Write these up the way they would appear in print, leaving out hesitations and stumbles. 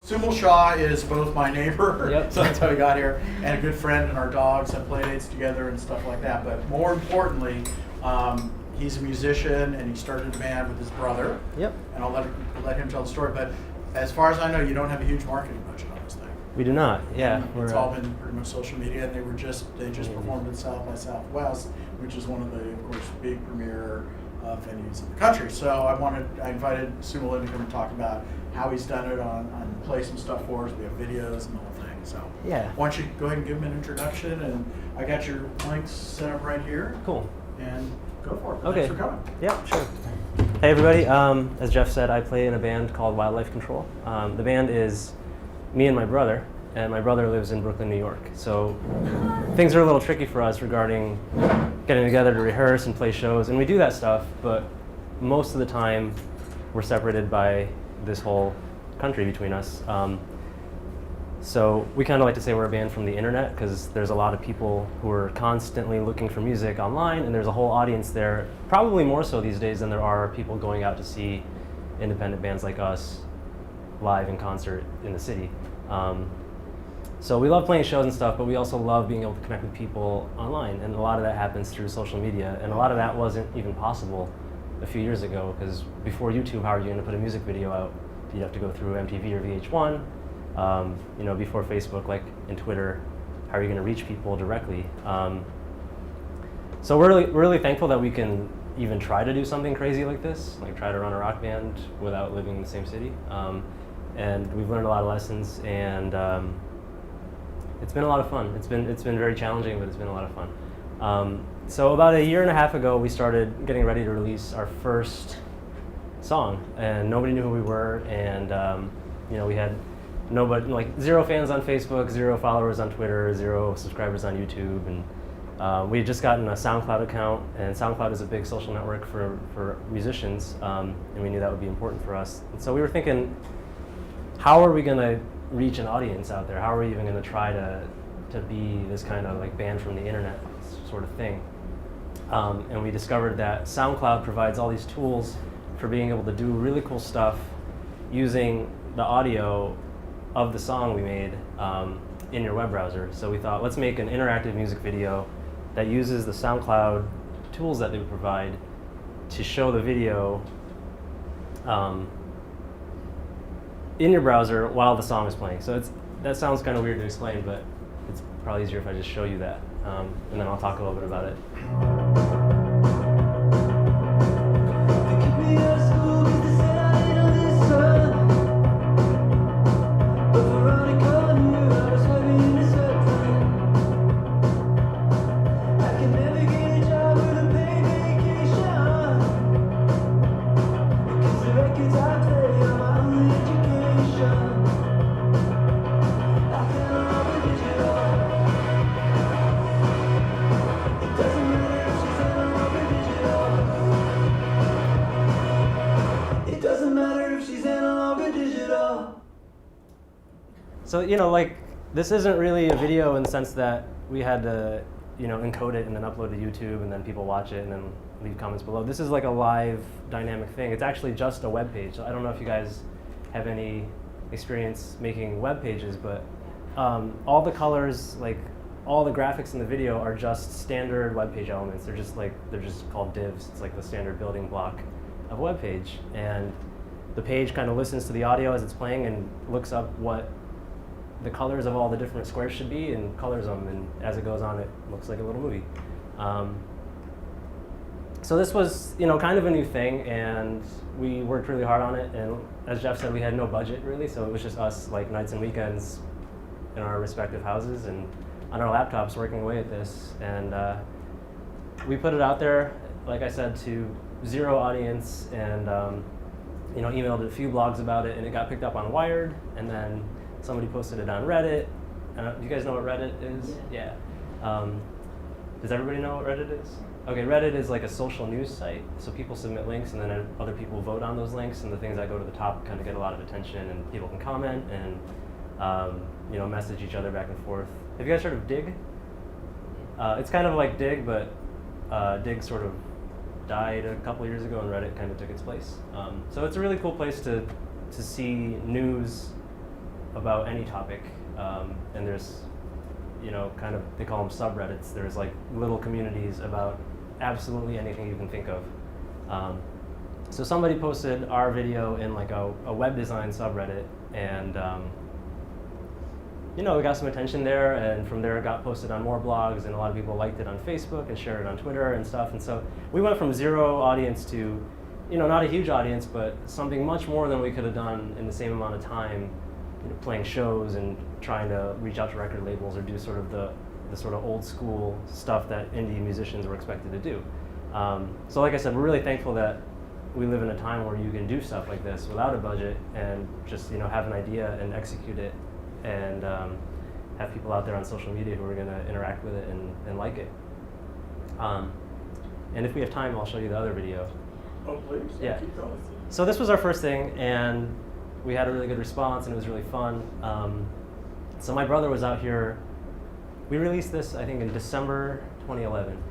Sumal Shaw is both my neighbor, Yep. so that's how we got here, and a good friend, and our dogs have play dates together and stuff like that. But more importantly, he's a musician, and he started a band with his brother. Yep. And I'll let him tell the story. But as far as I know, you don't have a huge marketing budget on this thing. We do not. Yeah. It's all been pretty much social media, and they just performed at South by Southwest, which is one of the, of course, big premier venues in the country. So I invited Sumal in to come and talk about how he's done it on play some stuff for us. We have videos and the whole thing. So yeah. Why don't you go ahead and give him an introduction, and I got your links set up right here. Cool. And go for it. Okay. Thanks for coming. Yeah, sure. Hey everybody, as Jeff said, I play in a band called Wildlife Control. The band is me and my brother lives in Brooklyn, New York. So things are a little tricky for us regarding getting together to rehearse and play shows, and we do that stuff, but most of the time we're separated by this whole country between us. So we kind of like to say we're a band from the internet, because there's a lot of people who are constantly looking for music online, and there's a whole audience there, probably more so these days than there are people going out to see independent bands like us live in concert in the city. So we love playing shows and stuff, but we also love being able to connect with people online, and a lot of that happens through social media, and a lot of that wasn't even possible a few years ago, because before YouTube, how are you going to put a music video out? You'd have to go through MTV or VH1. Before Facebook, like in Twitter, how are you going to reach people directly? So we're really thankful that we can even try to do something crazy like this, like try to run a rock band without living in the same city. And we've learned a lot of lessons, and it's been a lot of fun. It's been very challenging, but it's been a lot of fun. So about a year and a half ago, we started getting ready to release our first song, and nobody knew who we were, and we had nobody, like 0 fans on Facebook, 0 followers on Twitter, 0 subscribers on YouTube, and we had just gotten a SoundCloud account, and SoundCloud is a big social network for musicians, and we knew that would be important for us. And so we were thinking, how are we going to reach an audience out there? How are we even going to try to be this kind of like band from the internet sort of thing? And we discovered that SoundCloud provides all these tools for being able to do really cool stuff using the audio of the song we made in your web browser. So we thought, let's make an interactive music video that uses the SoundCloud tools that they provide to show the video in your browser while the song is playing. So that sounds kind of weird to explain, but it's probably easier if I just show you that, and then I'll talk a little bit about it. So, like, this isn't really a video in the sense that we had to, encode it and then upload to YouTube and then people watch it and then leave comments below. This is like a live dynamic thing. It's actually just a web page. So I don't know if you guys have any experience making web pages, but all the colors, like all the graphics in the video are just standard web page elements. They're just called divs. It's like the standard building block of a web page. And the page kind of listens to the audio as it's playing and looks up what the colors of all the different squares should be and colors them, and as it goes on, it looks like a little movie. So this was, kind of a new thing, and we worked really hard on it, and as Jeff said, we had no budget really, so it was just us, like, nights and weekends in our respective houses and on our laptops working away at this, and we put it out there, like I said, to 0 audience, and emailed a few blogs about it, and it got picked up on Wired, and then somebody posted it on Reddit. Do you guys know what Reddit is? Yeah. Does everybody know what Reddit is? Okay, Reddit is like a social news site. So people submit links, and then other people vote on those links, and the things that go to the top kind of get a lot of attention, and people can comment and message each other back and forth. Have you guys heard of Dig? It's kind of like Dig, but Dig sort of died a couple years ago, and Reddit kind of took its place. So it's a really cool place to see news about any topic, and there's, kind of, they call them subreddits. There's like little communities about absolutely anything you can think of. So somebody posted our video in like a web design subreddit, and we got some attention there, and from there it got posted on more blogs, and a lot of people liked it on Facebook and shared it on Twitter and stuff. And so we went from 0 audience to, not a huge audience, but something much more than we could have done in the same amount of time, playing shows and trying to reach out to record labels or do sort of the sort of old school stuff that indie musicians were expected to do. So like I said, we're really thankful that we live in a time where you can do stuff like this without a budget and just have an idea and execute it, and have people out there on social media who are going to interact with it and like it. And if we have time, I'll show you the other video. Oh, please. Yeah. Keep going. So this was our first thing, and we had a really good response, and it was really fun. So my brother was out here. We released this, I think, in December 2011.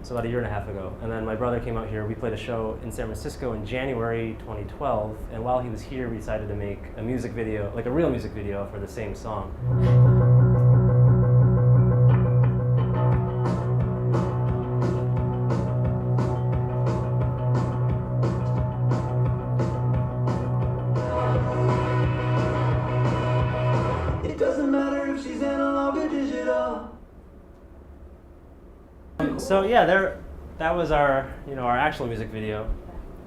So about a year and a half ago. And then my brother came out here. We played a show in San Francisco in January 2012. And while he was here, we decided to make a music video, like a real music video for the same song. It doesn't matter if she's analog or digital. So yeah, that was our our actual music video,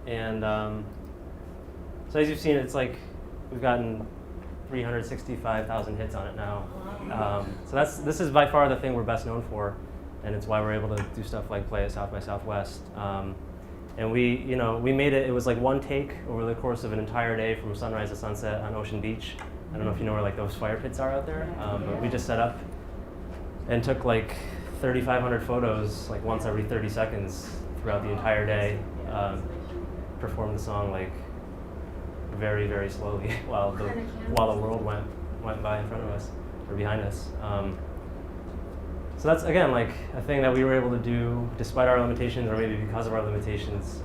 and so as you've seen, it's like we've gotten 365,000 hits on it now. So this is by far the thing we're best known for, and it's why we're able to do stuff like play at South by Southwest. And we made it. It was like one take over the course of an entire day from sunrise to sunset on Ocean Beach. I don't know if you know where like those fire pits are out there, but we just set up and took like 3,500 photos, like once every 30 seconds throughout the entire day. Performed the song like very, very slowly while the world went by in front of us or behind us. So that's again like a thing that we were able to do despite our limitations, or maybe because of our limitations,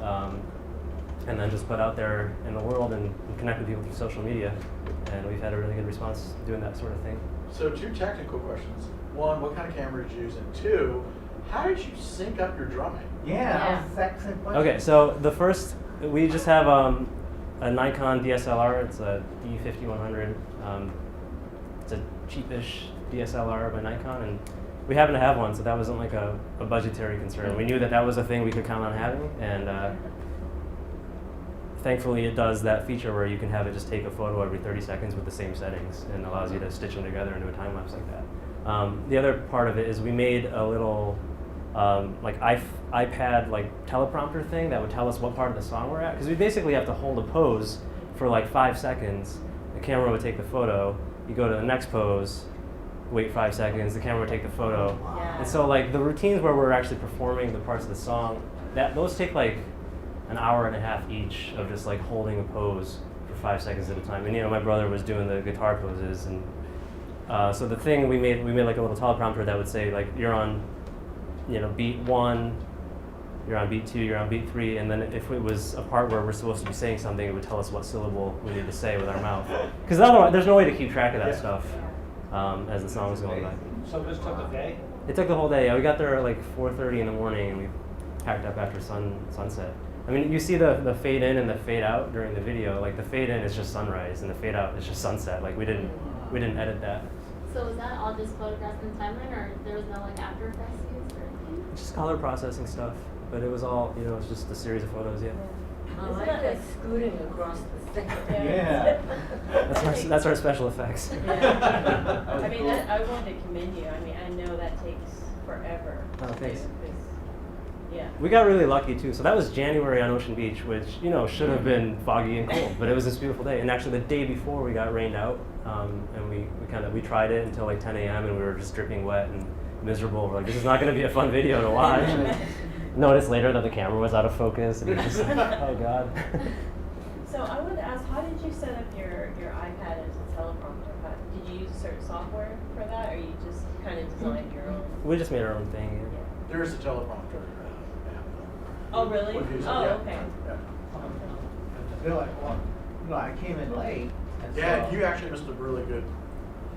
and then just put out there in the world and connect with people through social media. And we've had a really good response doing that sort of thing. So 2 technical questions. 1, what kind of camera did you use? And 2, how did you sync up your drumming? Yeah. Excellent question. Okay, so the first, we just have a Nikon DSLR. It's a D5100. It's a cheapish DSLR by Nikon, and we happen to have one, so that wasn't like a budgetary concern. We knew that was a thing we could count on having, and thankfully it does that feature where you can have it just take a photo every 30 seconds with the same settings, and allows you to stitch them together into a time lapse like that. The other part of it is we made a little like iPad like teleprompter thing that would tell us what part of the song we're at, because we basically have to hold a pose for like 5 seconds. The camera would take the photo. You go to the next pose, wait 5 seconds. The camera would take the photo. Yeah. And so like the routines where we're actually performing the parts of the song, those take like an hour and a half each of just like holding a pose for 5 seconds at a time. And my brother was doing the guitar poses, and so the thing we made like a little teleprompter that would say like you're on, beat 1, you're on beat 2, you're on beat 3, and then if it was a part where we're supposed to be saying something, it would tell us what syllable we need to say with our mouth. Because otherwise, there's no way to keep track of that stuff as the song was going by. So this took a day? It took the whole day. Yeah, we got there at like 4:30 in the morning, and we packed up after sunset. I mean, you see the fade in and the fade out during the video. Like the fade in is just sunrise, and the fade out is just sunset. Like we didn't edit that. So was that all just photographed in timeline, or there was no like After Effects used or anything? Just color processing stuff, but it was all it was just a series of photos. Yeah. I like that scooting across the thing. Yeah. That's our special effects. Yeah. I mean, I wanted to commend you. I mean, I know that takes forever. Oh, thanks. to do, 'cause, yeah. We got really lucky too. So that was January on Ocean Beach, which should have been foggy and cold, but it was this beautiful day. And actually, the day before we got rained out, and we tried it until like 10 a.m. and we were just dripping wet and miserable. We're like, this is not going to be a fun video to watch. Noticed later that the camera was out of focus, and it was just like, oh god. So I wanted to ask, how did you set up your iPad as a teleprompter? Did you use a certain software for that, or you just kind of designed your own? We just made our own thing. Yeah. There is a teleprompter app. Oh, really? Would use it, Oh, yeah. okay. Yeah. They're like, well, you know, I came in late. And Yeah, so, you actually missed a really good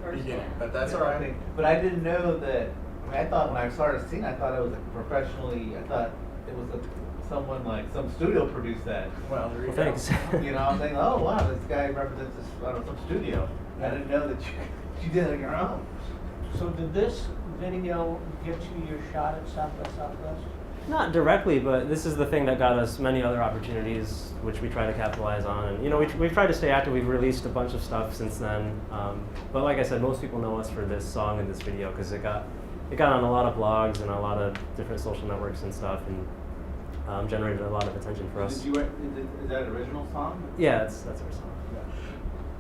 First beginning, one. but that's yeah, all I right. think- But I didn't know that, I mean, I thought when I started seeing, I thought it was a professionally, I thought it was someone like, some studio produced that. Well, there you Well, go. thanks. You know, I'm thinking, oh wow, this guy represents this, I don't know, some studio. I didn't know that you did it on your own. So did this video get you your shot at South by Southwest? Not directly, but this is the thing that got us many other opportunities, which we try to capitalize on. And you know, we've tried to stay active. We've released a bunch of stuff since then. But like I said, most people know us for this song and this video because it got on a lot of blogs and a lot of different social networks and stuff, and generated a lot of attention for us. Is that an original song? Yeah, that's our song.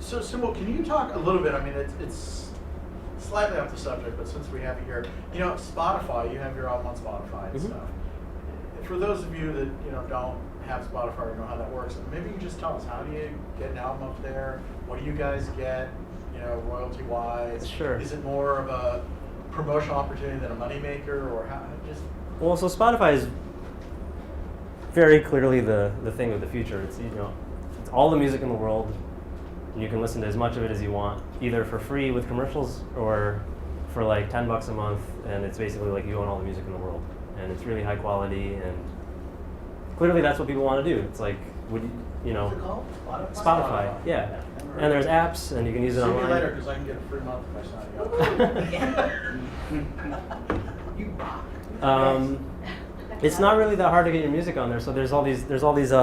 So, Symbol, can you talk a little bit? I mean, it's slightly off the subject, but since we have you here, you know, Spotify, you have your album on Spotify and Mhm. stuff. For those of you that, you know, don't have Spotify or know how that works, maybe you can just tell us, how do you get an album up there? What do you guys get, you know, royalty-wise? Sure. Is it more of a promotional opportunity than a moneymaker, or how, just... Well, so Spotify is very clearly the thing of the future. It's, you know, it's all the music in the world, and you can listen to as much of it as you want, either for free with commercials or for like $10 a month, and it's basically like you own all the music in the world, and it's really high quality, and clearly that's what people want to do. It's like, you know, What's it called? Spotify, yeah. And there's apps, and you can use it See me online. later, because I can get a free month if I sign you up. You rock. It's not really that hard to get your music on there. So there's all these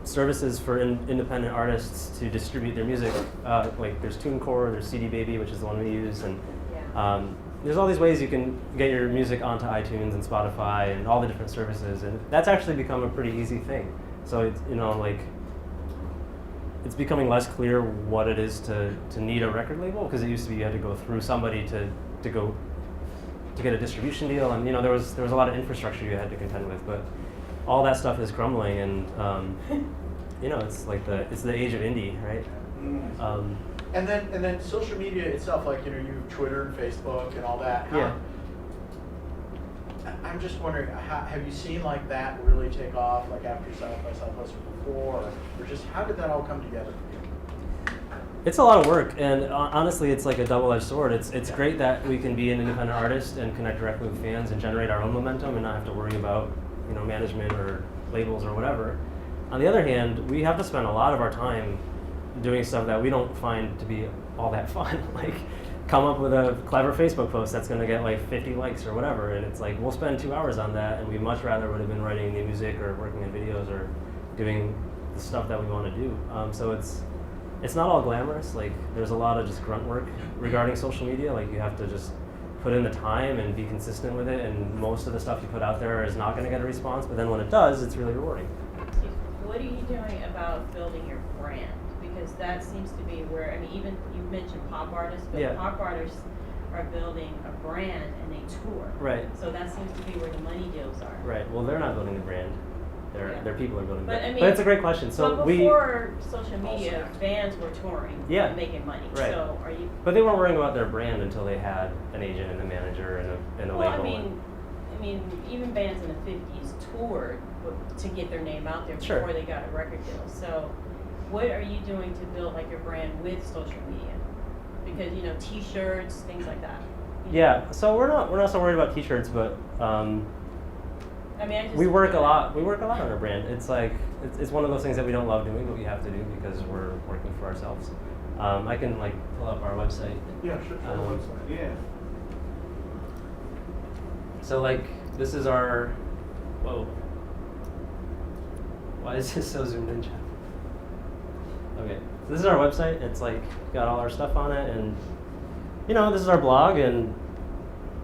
services for independent artists to distribute their music. Like there's TuneCore, there's CD Baby, which is the one we use, and there's all these ways you can get your music onto iTunes and Spotify and all the different services, and that's actually become a pretty easy thing. So it's, you know, like, it's becoming less clear what it is to need a record label, because it used to be you had to go through somebody to get a distribution deal, and you know there was a lot of infrastructure you had to contend with, but all that stuff is crumbling, and you know, it's like it's the age of indie, right? And then social media itself, like, you know, you have Twitter and Facebook and all that. Yeah. I'm just wondering, have you seen like that really take off, like after South by Southwest or before, or just how did that all come together for you? It's a lot of work, and honestly, it's like a double-edged sword. It's great that we can be an independent artist and connect directly with fans and generate our own momentum and not have to worry about, you know, management or labels or whatever. On the other hand, we have to spend a lot of our time doing stuff that we don't find to be all that fun. Like, come up with a clever Facebook post that's going to get like 50 likes or whatever, and it's like we'll spend 2 hours on that, and we much rather would have been writing new music or working on videos or doing the stuff that we want to do. So it's not all glamorous. Like, there's a lot of just grunt work regarding social media. Like, you have to just put in the time and be consistent with it, and most of the stuff you put out there is not going to get a response, but then when it does, it's really rewarding. What are you doing about building your brand? Because that seems to be where, I mean, even you mentioned pop artists, but Yeah. pop artists are building a brand and they tour. Right. So that seems to be where the money deals are. Right. Well, they're not building the brand. Yeah. Their people are building the But, brand. I mean, But it's a great question. So but before social media, bands were touring Yeah. and making money. Right. So are you? But they weren't worrying about their brand until they had an agent and a manager and a Well, label. I mean, even bands in the '50s toured to get their name out there Sure. before they got a record deal. So, what are you doing to build like your brand with social media? Because you know, T-shirts, things like that. Yeah. So we're not so worried about T-shirts, but I mean, I just we work a lot. We work a lot on our brand. It's like it's one of those things that we don't love doing, but we have to do because we're working for ourselves. I can like pull up our website. Yeah, sure. website. Yeah. So like this is our. Whoa. Why is this so zoomed in, Jeff? Okay, so this is our website. It's like got all our stuff on it, and you know, this is our blog and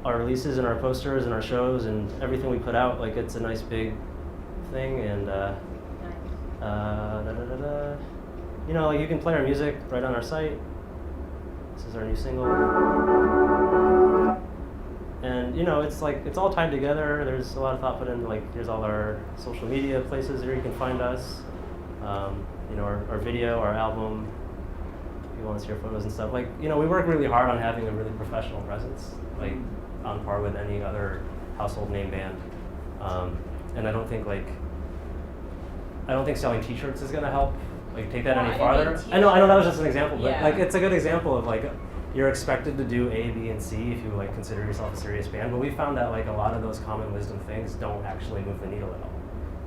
our releases and our posters and our shows and everything we put out. Like, it's a nice big thing, and you know, like, you can play our music right on our site. This is our new single, and you know, it's like it's all tied together. There's a lot of thought put in. Like, here's all our social media places where you can find us. You know, our video, our album. If you want to see our photos and stuff, like, you know, we work really hard on having a really professional presence, like on par with any other household name band. And I don't think selling T-shirts is going to help like take that Well, any I farther. mean, I know that was just an example, but Yeah. like it's a good example of like you're expected to do A, B, and C if you like consider yourself a serious band. But we found that like a lot of those common wisdom things don't actually move the needle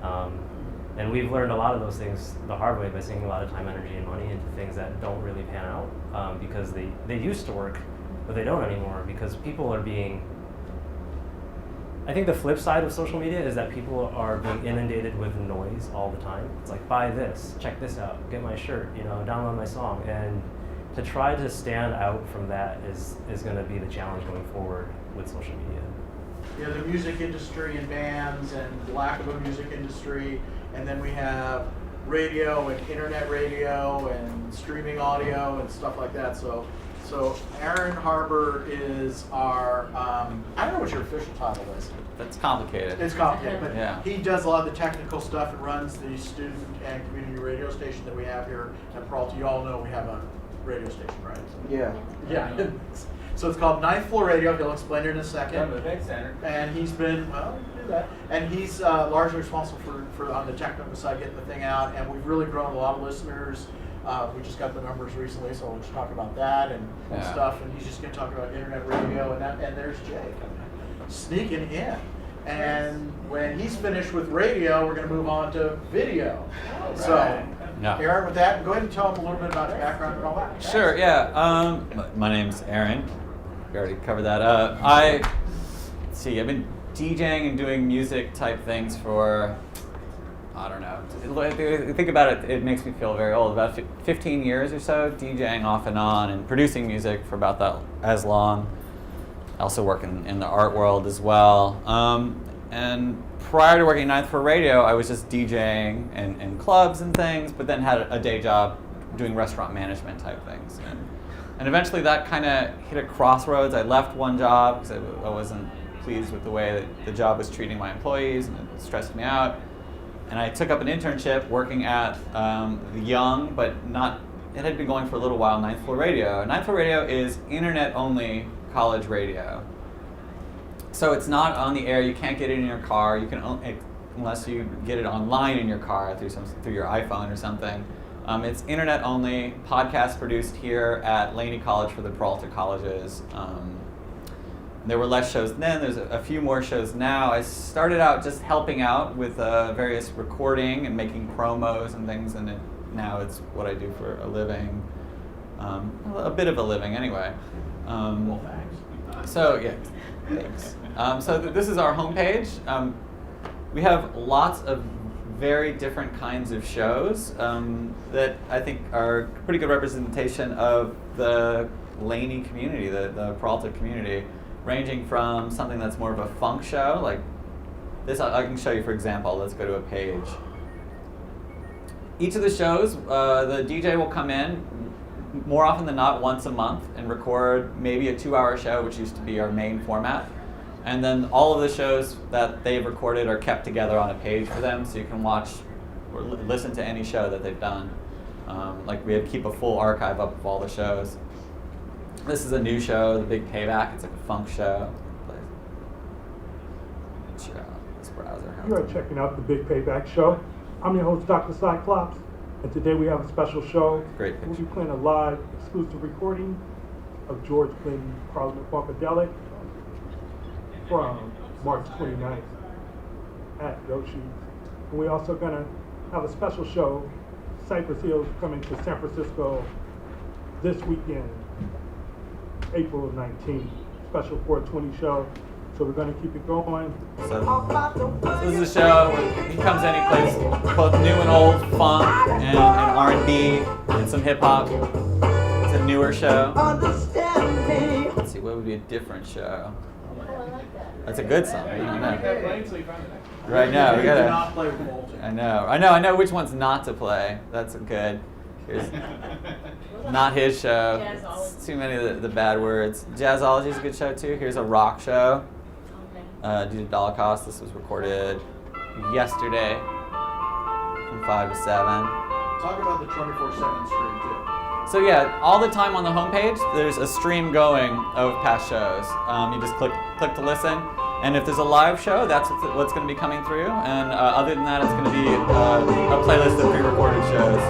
at all. And we've learned a lot of those things the hard way by sinking a lot of time, energy, and money into things that don't really pan out because they used to work, but they don't anymore because people are being. I think the flip side of social media is that people are being inundated with noise all the time. It's like, buy this, check this out, get my shirt, download my song. And to try to stand out from that is going to be the challenge going forward with social media. Yeah, the music industry and bands and lack of a music industry, and then we have radio and internet radio and streaming audio and stuff like that. So Aaron Harbour is our, I don't know what your official title is. That's complicated. It's complicated, but Yeah. he does a lot of the technical stuff and runs the student and community radio station that we have here at Peralta. You all know we have a radio station, right? Yeah. Yeah. So it's called Ninth Floor Radio. He'll explain it in a second. the big center. And he's been, well, you can do that. And he's largely responsible for on the technical side getting the thing out. And we've really grown a lot of listeners. We just got the numbers recently, so we'll just talk about that and Yeah. stuff. And he's just going to talk about internet radio and that. And there's Jay sneaking in. And when he's finished with radio, we're going to move on to video. So, Yeah. Aaron, with that, go ahead and tell them a little bit about your background and all that. Sure, yeah. My name's Aaron. We already covered that. Let's see, I've been DJing and doing music type things for, I don't know. Think about it, it makes me feel very old. About 15 years or so, DJing off and on and producing music for about that as long. I also work in the art world as well. And prior to working at Ninth Floor Radio, I was just DJing in clubs and things, but then had a day job doing restaurant management type things. And eventually that kind of hit a crossroads. I left one job because I wasn't pleased with the way that the job was treating my employees, and it stressed me out. And I took up an internship working at the young, but not, it had been going for a little while, Ninth Floor Radio. Ninth Floor Radio is internet-only college radio. So it's not on the air, you can't get it in your car, you can unless you get it online in your car through your iPhone or something. It's internet only, podcast produced here at Laney College for the Peralta colleges. There were less shows then, there's a few more shows now. I started out just helping out with various recording and making promos and things, and now it's what I do for a living. A bit of a living anyway. Well, thanks. So yeah, thanks. This is our homepage. We have lots of very different kinds of shows that I think are a pretty good representation of the Laney community, the Peralta community, ranging from something that's more of a funk show, like this. I can show you, for example. Let's go to a page. Each of the shows, the DJ will come in more often than not once a month and record maybe a 2-hour show, which used to be our main format. And then all of the shows that they've recorded are kept together on a page for them, so you can watch or listen to any show that they've done. Like we keep a full archive up of all the shows. This is a new show, The Big Payback. It's like a funk show. This browser. You are checking out The Big Payback Show. I'm your host, Dr. Cyclops, and today we have a special show. Great We'll picture. be playing a live, exclusive recording of George Clinton Parliament Funkadelic from March 29th at Yoshi's. And we're also going to have a special show, Cypress Hills, coming to San Francisco this weekend, April 19th. Special 420 show. So we're going to keep it going. So this is a show where he comes in, he plays both new and old funk and R&B and some hip hop. It's a newer show. Let's see, what would be a different show? Oh, I like that. That's a good song. Right? I know. We Right now, we do gotta. not play with Bolton. I know which ones not to play. That's good. Here's not his show. Jazzology. It's too many of the bad words. Jazzology is a good show too. Here's a rock show. Due to Holocaust, this was recorded yesterday from 5 to 7. Talk about the 24/7 stream too. So yeah, all the time on the homepage, there's a stream going of past shows. You just click to listen. And if there's a live show, that's what's going to be coming through. And other than that, it's going to be a playlist of pre-recorded shows.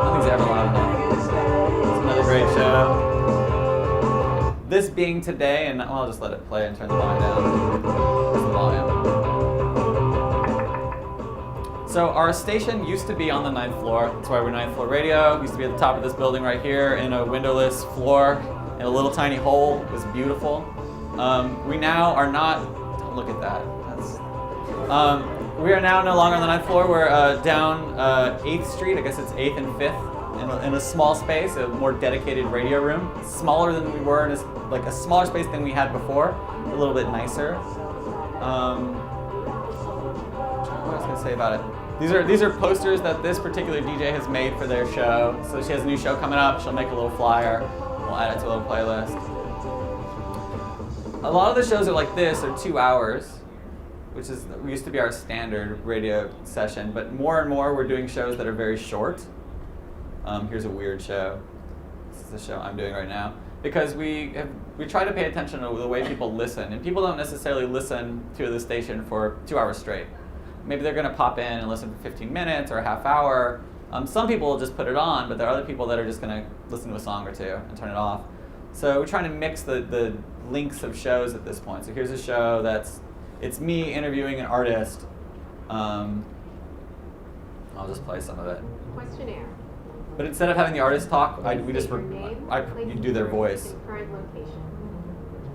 Nothing's ever loud enough. It's another great show. This being today, and I'll just let it play and turn the volume down. Here's the volume. So our station used to be on the 9th floor. That's why we're 9th floor radio. It used to be at the top of this building right here in a windowless floor in a little tiny hole. It was beautiful. We now are not, don't look at that. We are now no longer on the 9th floor. We're down 8th Street. I guess it's 8th and 5th in a small space, a more dedicated radio room. Smaller than we were, in like a smaller space than we had before, a little bit nicer. What was I going to say about it? These are posters that this particular DJ has made for their show. So she has a new show coming up. She'll make a little flyer. We'll add it to a little playlist. A lot of the shows are like this, are 2 hours, which used to be our standard radio session. But more and more, we're doing shows that are very short. Here's a weird show. This is the show I'm doing right now. Because we try to pay attention to the way people listen. And people don't necessarily listen to the station for 2 hours straight. Maybe they're going to pop in and listen for 15 minutes or a half hour. Some people will just put it on, but there are other people that are just going to listen to a song or two and turn it off. So we're trying to mix the links of shows at this point. So here's a show it's me interviewing an artist. I'll just play some of it. Questionnaire. But instead of having the artist talk, you do their voice. Current location.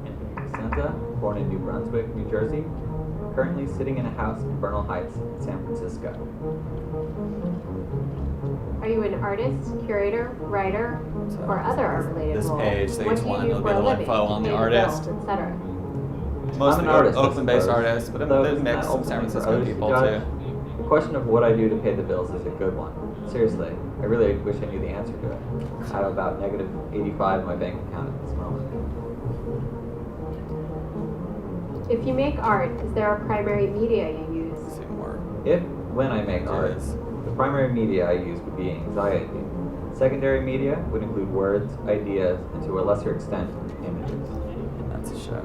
Anthony Vicenta, born in New Brunswick, New Jersey. Currently sitting in a house in Bernal Heights, San Francisco. Are you an artist, curator, writer, or other art-related This role? page, so What each do you one do will for be a a little living? info on the Pay artist. bills, etc. Mostly I'm an artist, I Oakland-based suppose, artists, but though they isn't mix that some San ultimately for Francisco others to people judge? too. The question of what I do to pay the bills is a good one. Seriously, I really wish I knew the answer to it. I have about negative 85 in my bank account at this moment. If you make art, is there a primary media you use? See more. When I make art, the primary media I use would be anxiety. Secondary media would include words, ideas, and to a lesser extent, images. That's a show.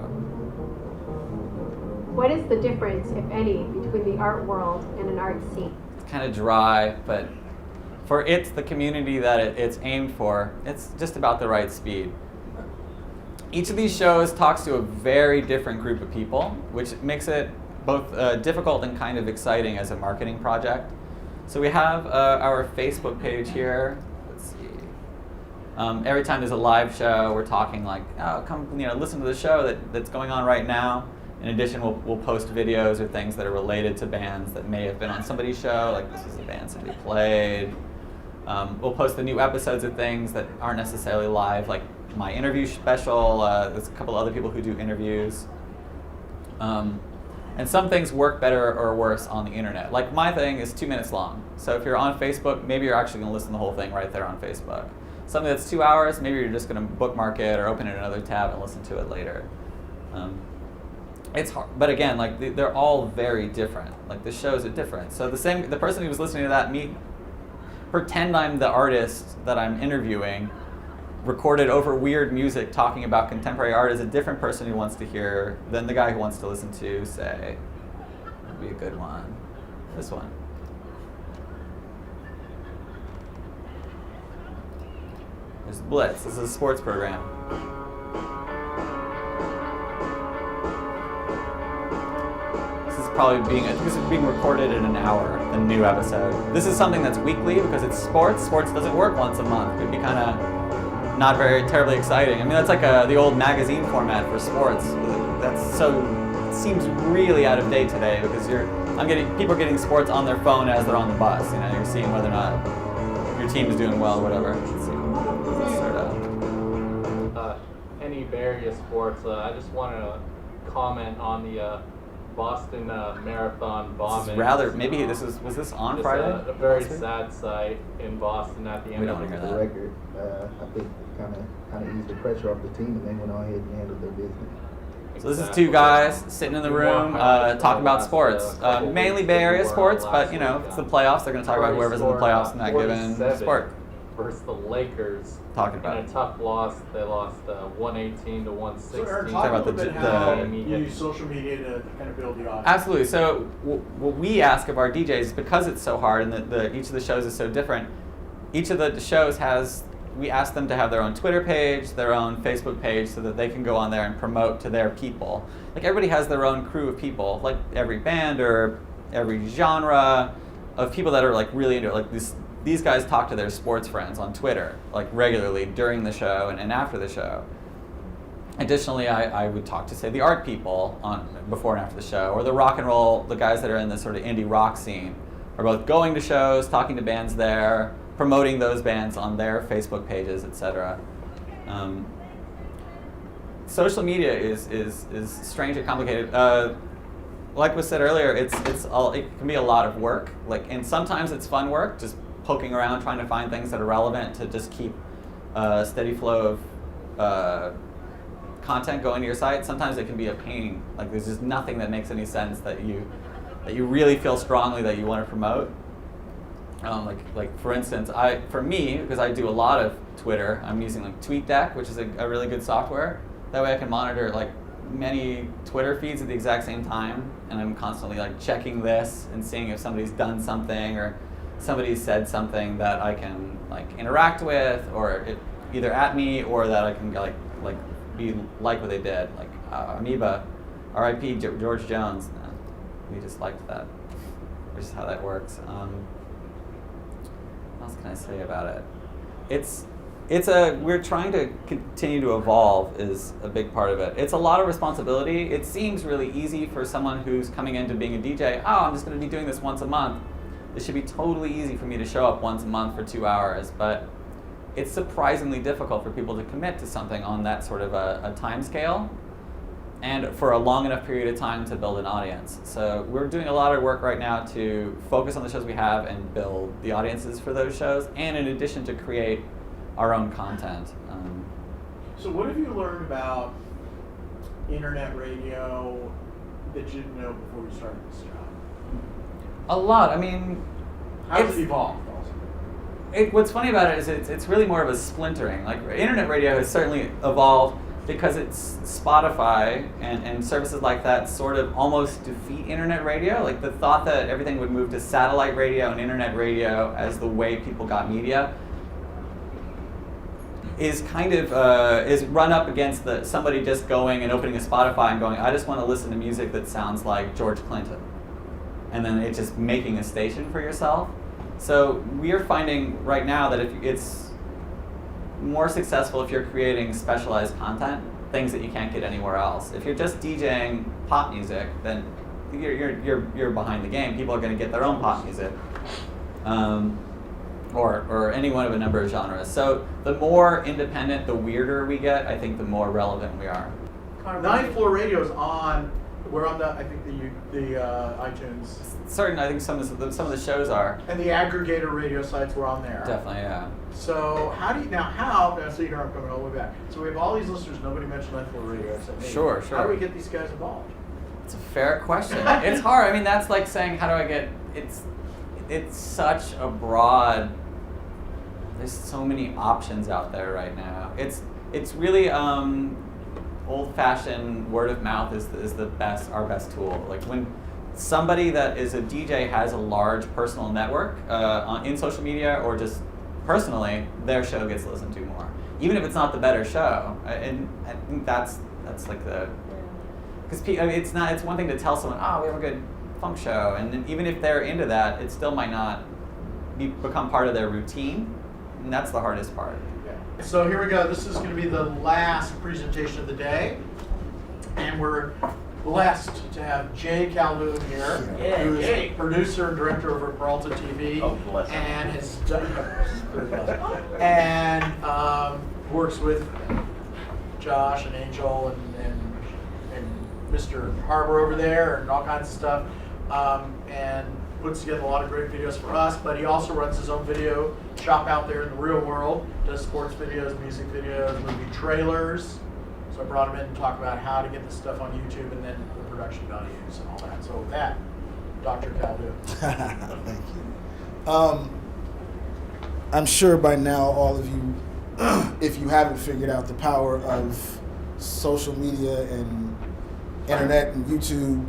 What is the difference, if any, between the art world and an art scene? It's kind of dry, but for the community that it's aimed for, it's just about the right speed. Each of these shows talks to a very different group of people, which makes it both difficult and kind of exciting as a marketing project. So we have our Facebook page here. Let's see. Every time there's a live show, we're talking like, oh, come, listen to the show that's going on right now. In addition, we'll post videos or things that are related to bands that may have been on somebody's show, like this is a band somebody played. We'll post the new episodes of things that aren't necessarily live, like my interview special. There's a couple other people who do interviews. And some things work better or worse on the internet. Like my thing is 2 minutes long. So if you're on Facebook, maybe you're actually going to listen to the whole thing right there on Facebook. Something that's 2 hours, maybe you're just going to bookmark it or open it in another tab and listen to it later. It's hard, but again, like they're all very different. Like the shows are different. So the person who was listening to that, pretend I'm the artist that I'm interviewing, recorded over weird music talking about contemporary art, is a different person who wants to hear than the guy who wants to listen to, say, would be a good one. This one. There's Blitz. This is a sports program. This is being recorded in an hour, the new episode. This is something that's weekly because it's sports. Sports doesn't work once a month. It'd be kind of not very terribly exciting. I mean, that's like the old magazine format for sports. It seems really out of date today because people are getting sports on their phone as they're on the bus. You're seeing whether or not your team is doing well or whatever. Let's see. Let's start out. Any various sports. I just want to comment on the Boston Marathon bombing. Was this on Friday? A very sad sight in Boston at the end of the record. I think kind of eased the pressure off the team, and they went on ahead and handled their business. So this is two guys sitting in the room talking about sports, mainly Bay Area sports, but if it's the playoffs, they're going to talk about whoever's in the playoffs in that given sport. versus the Lakers. Talking about in a tough loss. They lost 118 to 116. So Aaron, Talk talk a about little bit the- how the- you use social media to kind of build the audience. Absolutely. So what we ask of our DJs, because it's so hard and each of the shows is so different, each of the shows we ask them to have their own Twitter page, their own Facebook page, so that they can go on there and promote to their people. Like everybody has their own crew of people, like every band or every genre of people that are like really into it. Like these guys talk to their sports friends on Twitter, like regularly during the show and after the show. Additionally, I would talk to, say, the art people before and after the show, or the rock and roll, the guys that are in the sort of indie rock scene, are both going to shows, talking to bands there, promoting those bands on their Facebook pages, etc. Social media is strangely complicated. Like was said earlier, it can be a lot of work. And sometimes it's fun work, just poking around, trying to find things that are relevant to just keep a steady flow of content going to your site. Sometimes it can be a pain. Like there's just nothing that makes any sense that you really feel strongly that you want to promote. Like for instance, for me, because I do a lot of Twitter, I'm using like TweetDeck, which is a really good software. That way I can monitor like many Twitter feeds at the exact same time, and I'm constantly like checking this and seeing if somebody's done something or somebody's said something that I can like interact with, or either at me or that I can like be like what they did. Like Amoeba, R.I.P. George Jones. We just liked that, which is how that works. What else can I say about it? We're trying to continue to evolve is a big part of it. It's a lot of responsibility. It seems really easy for someone who's coming into being a DJ. Oh, I'm just going to be doing this once a month. It should be totally easy for me to show up once a month for 2 hours, but it's surprisingly difficult for people to commit to something on that sort of a time scale and for a long enough period of time to build an audience. So we're doing a lot of work right now to focus on the shows we have and build the audiences for those shows, and in addition to create our own content. So what have you learned about internet radio that you didn't know before you started this job? A lot. I mean, how has it evolved? What's funny about it is it's really more of a splintering. Like internet radio has certainly evolved because it's Spotify and services like that sort of almost defeat internet radio. Like the thought that everything would move to satellite radio and internet radio as the way people got media is kind of is run up against somebody just going and opening a Spotify and going, I just want to listen to music that sounds like George Clinton, and then it's just making a station for yourself. So we're finding right now that it's more successful if you're creating specialized content, things that you can't get anywhere else. If you're just DJing pop music, then you're behind the game. People are going to get their own pop music. Or any one of a number of genres. So the more independent, the weirder we get, I think the more relevant we are. Ninth Floor Radio is on. We're on I think the iTunes. Certain, I think some of the shows are. And the aggregator radio sites were on there. Definitely, yeah. So how so you know I'm coming all the way back. So we have all these listeners. Nobody mentioned Ninth Floor Radio. Except me. Sure. How do we get these guys involved? It's a fair question. It's hard. I mean, that's like saying, how do I get? It's such a broad. There's so many options out there right now. It's really old-fashioned word of mouth is our best tool. Like when somebody that is a DJ has a large personal network in social media or just personally, their show gets listened to more, even if it's not the better show. And I think that's like because it's one thing to tell someone, oh, we have a good funk show, and then even if they're into that, it still might not become part of their routine. And that's the hardest part. So here we go. This is going to be the last presentation of the day. And we're blessed to have Jay Calhoun here, who is producer and director over at Peralta TV. Oh, bless him. And has done, and works with Josh and Angel and Mr. Harbor over there and all kinds of stuff. And puts together a lot of great videos for us, but he also runs his own video shop out there in the real world, does sports videos, music videos, movie trailers. So I brought him in to talk about how to get this stuff on YouTube and then the production values and all that. So with that, Dr. Calhoun. Thank you. I'm sure by now all of you, if you haven't figured out the power of social media and internet and YouTube,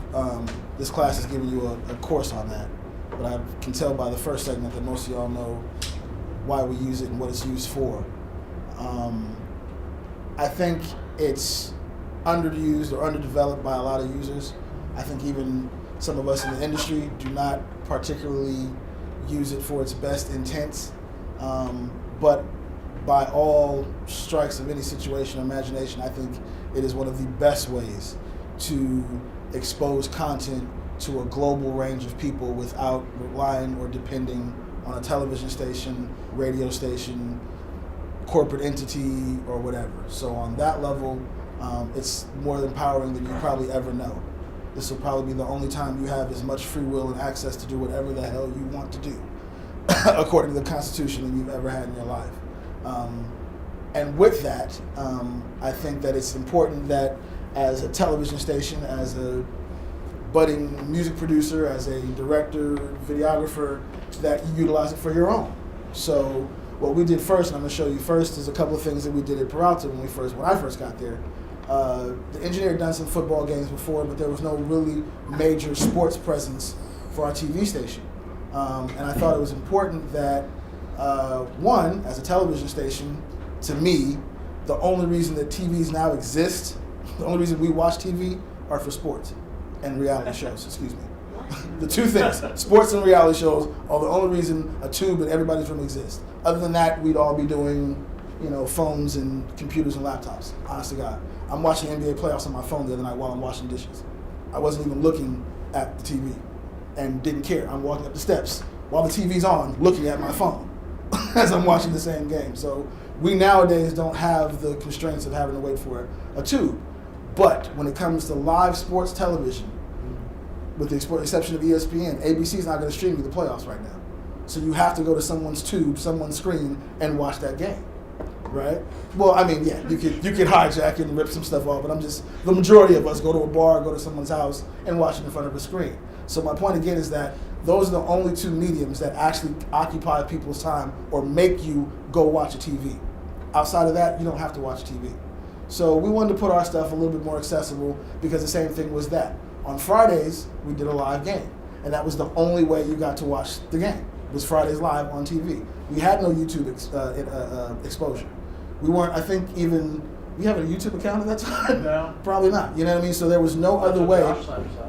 this class is giving you a course on that. But I can tell by the first segment that most of y'all know why we use it and what it's used for. I think it's underused or underdeveloped by a lot of users. I think even some of us in the industry do not particularly use it for its best intents. But by all strikes of any situation or imagination, I think it is one of the best ways to expose content to a global range of people without relying or depending on a television station, radio station, corporate entity, or whatever. So on that level, it's more empowering than you probably ever know. This will probably be the only time you have as much free will and access to do whatever the hell you want to do, according to the Constitution, than you've ever had in your life. And with that, I think that it's important that as a television station, as a budding music producer, as a director, videographer, that you utilize it for your own. So what we did first, and I'm going to show you first, is a couple of things that we did at Peralta when I first got there. The engineer had done some football games before, but there was no really major sports presence for our TV station. And I thought it was important that, one, as a television station, to me, the only reason that TVs now exist, the only reason we watch TV are for sports and reality shows, excuse me. The two things, sports and reality shows, are the only reason a tube in everybody's room exists. Other than that, we'd all be doing, phones and computers and laptops, honest to God. I'm watching NBA playoffs on my phone the other night while I'm washing dishes. I wasn't even looking at the TV and didn't care. I'm walking up the steps while the TV's on, looking at my phone as I'm watching the same game. So we nowadays don't have the constraints of having to wait for a tube. But when it comes to live sports television, with the exception of ESPN, ABC's not going to stream you the playoffs right now. So you have to go to someone's tube, someone's screen, and watch that game, right? Well, I mean, yeah, you could hijack it and rip some stuff off, but the majority of us go to a bar, go to someone's house, and watch it in front of a screen. So my point again is that those are the only two mediums that actually occupy people's time or make you go watch a TV. Outside of that, you don't have to watch TV. So we wanted to put our stuff a little bit more accessible because the same thing was that. On Fridays, we did a live game, and that was the only way you got to watch the game, was Fridays live on TV. We had no YouTube exposure. We weren't, I think, we have a YouTube account at that time? No. Probably not, you know what I mean? So there was no other way.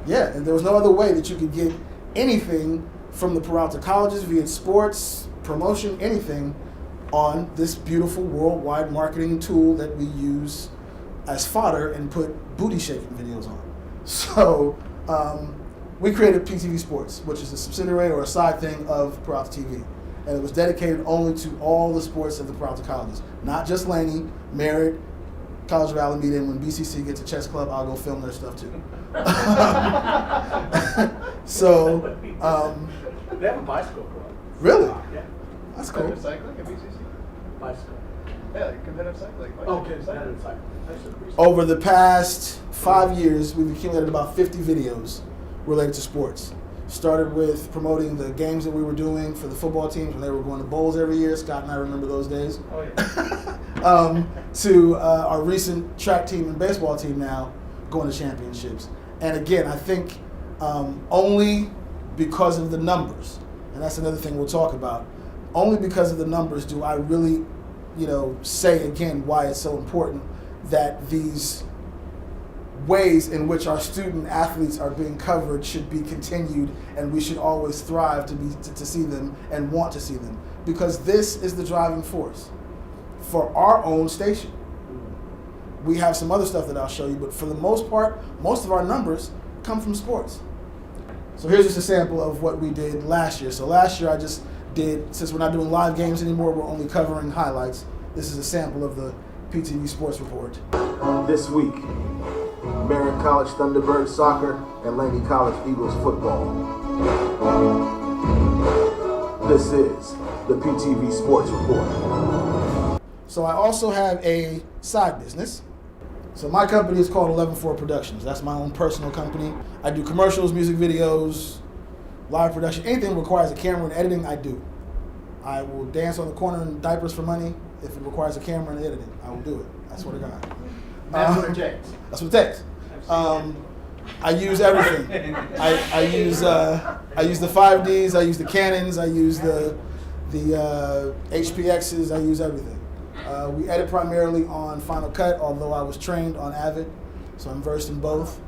Yeah, and there was no other way that you could get anything from the Peralta colleges, via sports, promotion, anything, on this beautiful worldwide marketing tool that we use as fodder and put booty shaking videos on. So we created Ptv Sports, which is a subsidiary or a side thing of Peralta TV. And it was dedicated only to all the sports of the Peralta colleges, not just Laney, Merritt, College of Alameda, and when BCC gets a chess club, I'll go film their stuff too. So, they have a bicycle club. Really? Yeah. That's cool. Competitive cycling at BCC? Bicycle. Yeah, competitive cycling. Competitive cycling. Over the past 5 years, we've accumulated about 50 videos related to sports. Started with promoting the games that we were doing for the football teams when they were going to bowls every year. Scott and I remember those days. Oh, yeah. To our recent track team and baseball team now going to championships. And again, I think only because of the numbers, and that's another thing we'll talk about, only because of the numbers do I really, say again why it's so important that these ways in which our student athletes are being covered should be continued, and we should always thrive to see them and want to see them, because this is the driving force for our own station. We have some other stuff that I'll show you, but for the most part, most of our numbers come from sports. So here's just a sample of what we did last year. So last year I just did, since we're not doing live games anymore, we're only covering highlights. This is a sample of the Ptv Sports Report. This week, Merritt College Thunderbirds soccer and Laney College Eagles football. This is the Ptv Sports Report. So I also have a side business. So my company is called 11-4 Productions. That's my own personal company. I do commercials, music videos, live production, anything that requires a camera and editing, I do. I will dance on the corner in diapers for money if it requires a camera and editing. I will do it. I swear to God. That's what it takes. That's what it takes. I use everything. I use the 5Ds. I use the Canons. I use the HPXs. I use everything. We edit primarily on Final Cut, although I was trained on Avid, so I'm versed in both.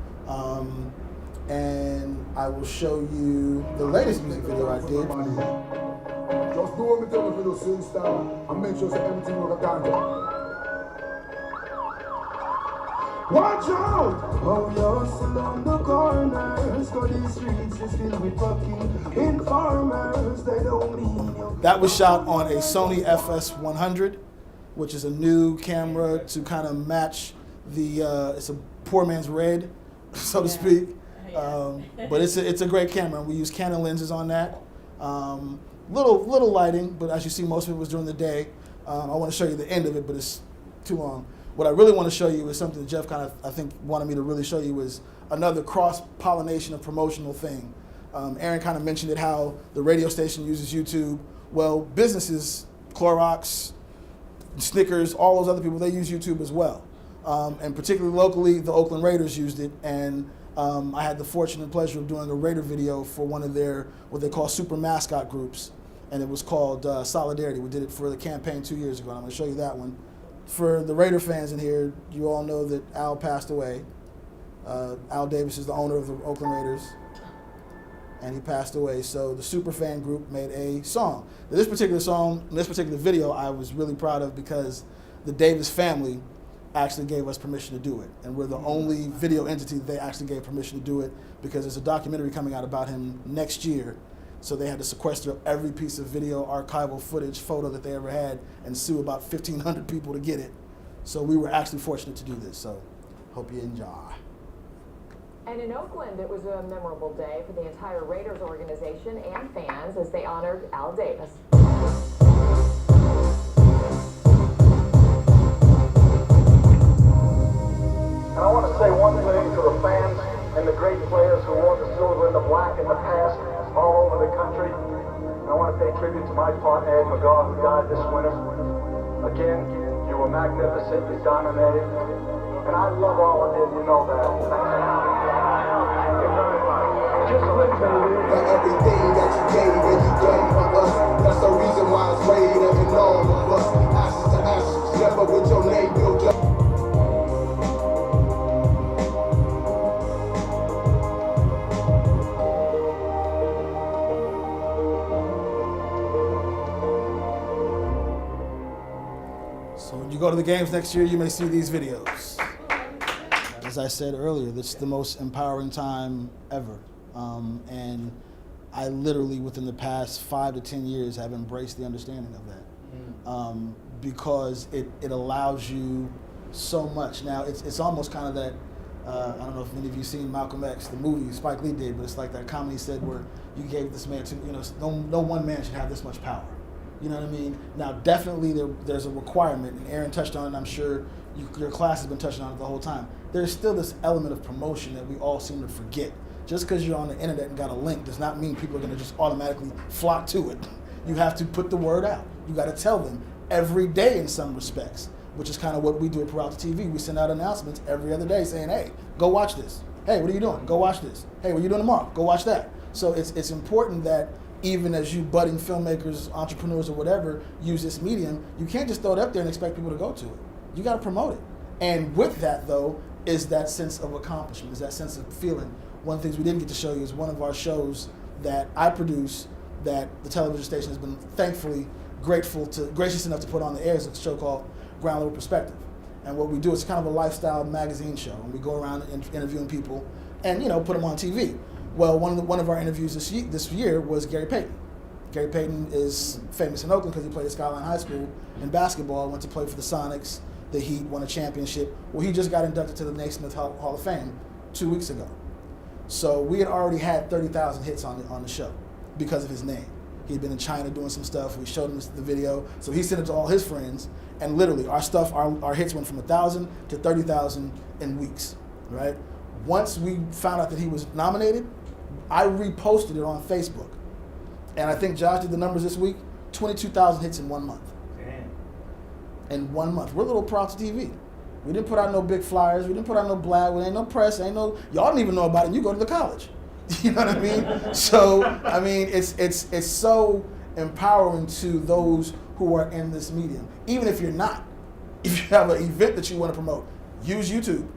And I will show you the latest music video I did. Just do what me tell me for the same style and make sure that everything will get done. Watch out! Oh, you're still on the corners, for these streets is filled with fucking informers. They don't mean you. That was shot on a Sony FS100, which is a new camera to kind of match the, it's a poor man's red, so to speak. But it's a great camera. We use Canon lenses on that. Little lighting, but as you see, most of it was during the day. I want to show you the end of it, but it's too long. What I really want to show you is something that Jeff kind of, I think, wanted me to really show you is another cross-pollination of promotional thing. Aaron kind of mentioned it, how the radio station uses YouTube. Well, businesses, Clorox, Snickers, all those other people, they use YouTube as well. And particularly locally, the Oakland Raiders used it, and I had the fortune and pleasure of doing a Raider video for one of their, what they call super mascot groups, and it was called Solidarity. We did it for the campaign 2 years ago, and I'm going to show you that one. For the Raider fans in here, you all know that Al passed away. Al Davis is the owner of the Oakland Raiders, and he passed away. So the super fan group made a song. This particular song, this particular video, I was really proud of because the Davis family actually gave us permission to do it. And we're the only video entity that they actually gave permission to do it because there's a documentary coming out about him next year. So they had to sequester every piece of video, archival footage, photo that they ever had and sue about 1,500 people to get it. So we were actually fortunate to do this. So hope you enjoy. And in Oakland, it was a memorable day for the entire Raiders organization and fans as they honored Al Davis. And I want to say one thing to the fans and the great players who wore the silver and the black in the past all over the country. And I want to pay tribute to my partner, Ed McGaw, who died this winter. Again, you were magnificent, you dominated. And I love all of you, you know that. Thank you very much. Just listen. For everything that you gave and you gave for us, that's the reason why it's rated in all of us. Ashes to ashes, never with your name built up. So when you go to the games next year, you may see these videos. As I said earlier, this is the most empowering time ever. And I literally, within the past 5 to 10 years, have embraced the understanding of that. Because it allows you so much. Now, it's almost kind of that, I don't know if many of you seen Malcolm X, the movie Spike Lee did, but it's like that comedy said where you gave this man, no one man should have this much power. You know what I mean? Now, definitely there's a requirement, and Aaron touched on it, and I'm sure your class has been touching on it the whole time. There's still this element of promotion that we all seem to forget. Just because you're on the internet and got a link does not mean people are going to just automatically flock to it. You have to put the word out. You got to tell them every day in some respects, which is kind of what we do at Peralta TV. We send out announcements every other day saying, hey, go watch this. Hey, what are you doing? Go watch this. Hey, what are you doing tomorrow? Go watch that. So it's important that even as you budding filmmakers, entrepreneurs, or whatever, use this medium, you can't just throw it up there and expect people to go to it. You got to promote it. And with that, though, is that sense of accomplishment, is that sense of feeling. One of the things we didn't get to show you is one of our shows that I produce that the television station has been thankfully gracious enough to put on the air is a show called Ground Level Perspective. And what we do is kind of a lifestyle magazine show, and we go around interviewing people and put them on TV. Well, one of our interviews this year was Gary Payton. Gary Payton is famous in Oakland because he played at Skyline High School in basketball, went to play for the Sonics, the Heat, won a championship. Well, he just got inducted to the Naismith Hall of Fame 2 weeks ago. So we had already had 30,000 hits on the show because of his name. He'd been in China doing some stuff. We showed him the video. So he sent it to all his friends. And literally, our hits went from 1,000 to 30,000 in weeks, right? Once we found out that he was nominated, I reposted it on Facebook. And I think Josh did the numbers this week. 22,000 hits in 1 month. In 1 month. We're Little Props TV. We didn't put out no big flyers. We didn't put out no blab. We ain't no press. Y'all don't even know about it. You go to the college. You know what I mean? So, I mean, it's so empowering to those who are in this medium. Even if you're not. If you have an event that you want to promote, use YouTube.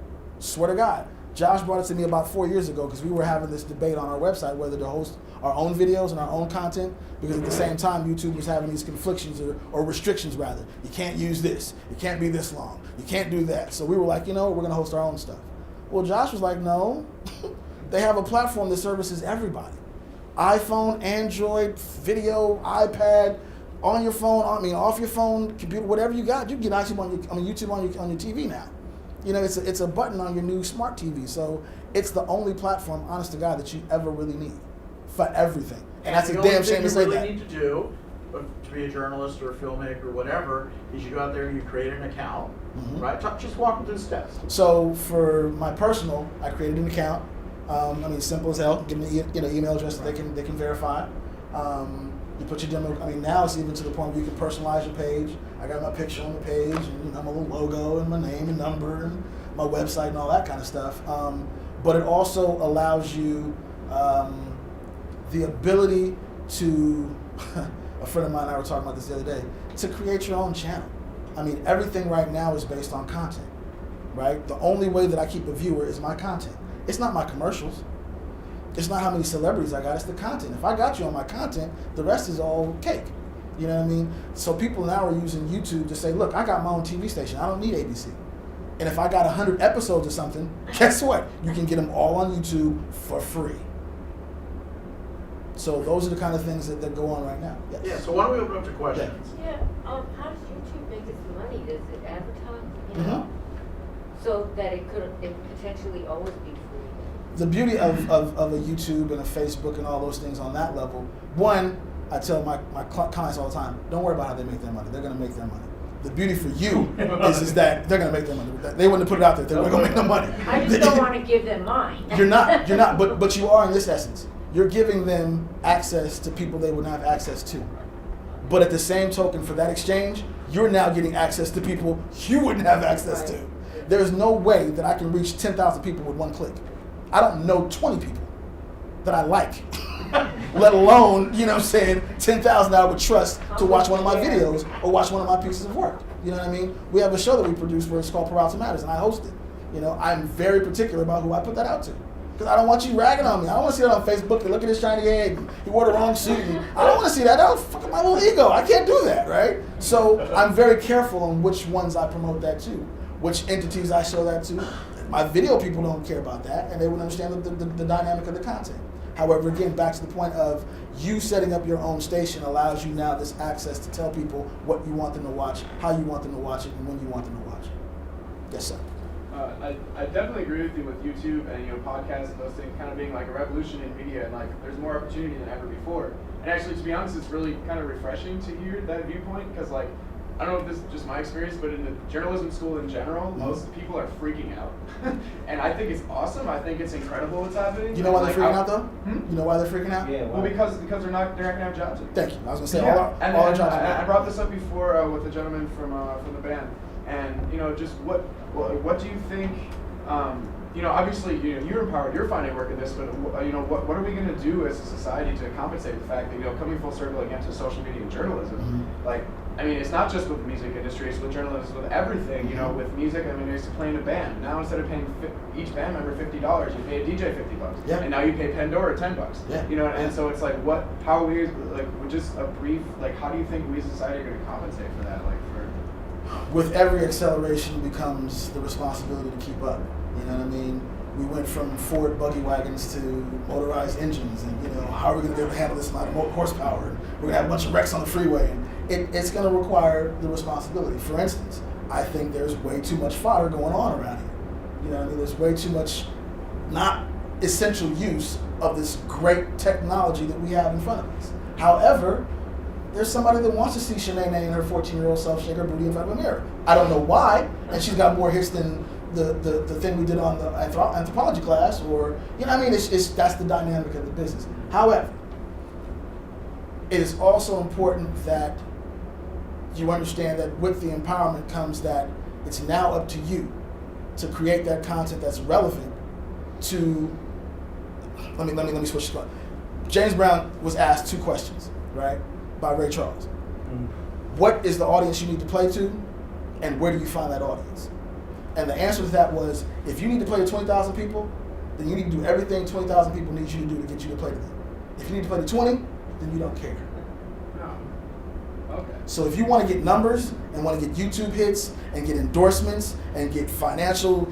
Swear to God. Josh brought it to me about 4 years ago because we were having this debate on our website whether to host our own videos and our own content, because at the same time YouTube was having these conflictions or restrictions rather. You can't use this. It can't be this long. You can't do that. So we were like, we're going to host our own stuff. Well, Josh was like, no. They have a platform that services everybody. iPhone, Android, video, iPad, on your phone, off your phone, computer, whatever you got, you can get YouTube on your TV now. It's a button on your new smart TV. So it's the only platform, honest to God, that you ever really need for everything. And that's a damn shame to say that. The only thing you really need to do, to be a journalist or a filmmaker or whatever, is you go out there and you create an account, right? Just walk them through the steps. So for my personal, I created an account. Simple as hell. Give them the email address that they can verify. You put your demo. Now it's even to the point where you can personalize your page. I got my picture on the page, and my little logo, and my name and number, and my website, and all that kind of stuff. But it also allows you the ability to. A friend of mine and I were talking about this the other day. To create your own channel. Everything right now is based on content, right? The only way that I keep a viewer is my content. It's not my commercials. It's not how many celebrities I got, it's the content. If I got you on my content, the rest is all cake. You know what I mean? So people now are using YouTube to say, look, I got my own TV station. I don't need ABC. And if I got 100 episodes of something, guess what? You can get them all on YouTube for free. So those are the kind of things that go on right now. Yes. Yeah, so why don't we open up to questions? Yeah, how does YouTube make its money? Does it advertise, so that it potentially always be free? The beauty of a YouTube and a Facebook and all those things on that level, one, I tell my clients all the time, don't worry about how they make their money. They're going to make their money. The beauty for you is that they're going to make their money. They wouldn't have put it out there. They're going to make no money. I just don't want to give them mine. You're not. But you are in this essence. You're giving them access to people they wouldn't have access to. But at the same token, for that exchange, you're now getting access to people you wouldn't have access to. There's no way that I can reach 10,000 people with one click. I don't know 20 people that I like, let alone, 10,000 that I would trust to watch one of my videos or watch one of my pieces of work. You know what I mean? We have a show that we produce where it's called Peralta Matters, and I host it. I'm very particular about who I put that out to. Because I don't want you ragging on me. I don't want to see that on Facebook and look at his shiny head and he wore the wrong suit. I don't want to see that. That'll fuck up my little ego. I can't do that, right? So I'm very careful on which ones I promote that to, which entities I show that to. My video people don't care about that, and they wouldn't understand the dynamic of the content. However, again, back to the point of you setting up your own station allows you now this access to tell people what you want them to watch, how you want them to watch it, and when you want them to watch it. Yes, sir. I definitely agree with you with YouTube and podcasts and those things kind of being like a revolution in media, and there's more opportunity than ever before. And actually, to be honest, it's really kind of refreshing to hear that viewpoint because I don't know if this is just my experience, but in the journalism school in general, most people are freaking out. And I think it's awesome. I think it's incredible what's happening. You know why they're freaking out, though? You know why they're freaking out? Yeah, well, because they're not going to have jobs. Thank you. I was going to say all our jobs. I brought this up before with a gentleman from the band, and just what do you think? Obviously, you're empowered. You're finding work in this, but what are we going to do as a society to compensate the fact that coming full circle again to social media and journalism, it's not just with the music industry, it's with journalism, with everything, with music. I used to play in a band. Now instead of paying each band member $50, you pay a DJ $50. Yeah. And now you pay Pandora $10. Yeah. And so it's how are we, just a brief, how do you think we as a society are going to compensate for that? With every acceleration becomes the responsibility to keep up. You know what I mean? We went from Ford buggy wagons to motorized engines, and how are we going to be able to handle this amount of horsepower? And we're going to have a bunch of wrecks on the freeway. And it's going to require the responsibility. For instance, I think there's way too much fodder going on around here. There's way too much not essential use of this great technology that we have in front of us. However, there's somebody that wants to see Shanae and her 14-year-old self shake her booty in front of a mirror. I don't know why, and she's got more hits than the thing we did on the anthropology class, or that's the dynamic of the business. However, it is also important that you understand that with the empowerment comes that it's now up to you to create that content that's relevant to. Let me switch the. James Brown was asked 2 questions, right, by Ray Charles. What is the audience you need to play to, and where do you find that audience? And the answer to that was, if you need to play to 20,000 people, then you need to do everything 20,000 people need you to do to get you to play to them. If you need to play to 20, then you don't care. Okay. So if you want to get numbers and want to get YouTube hits and get endorsements and get financial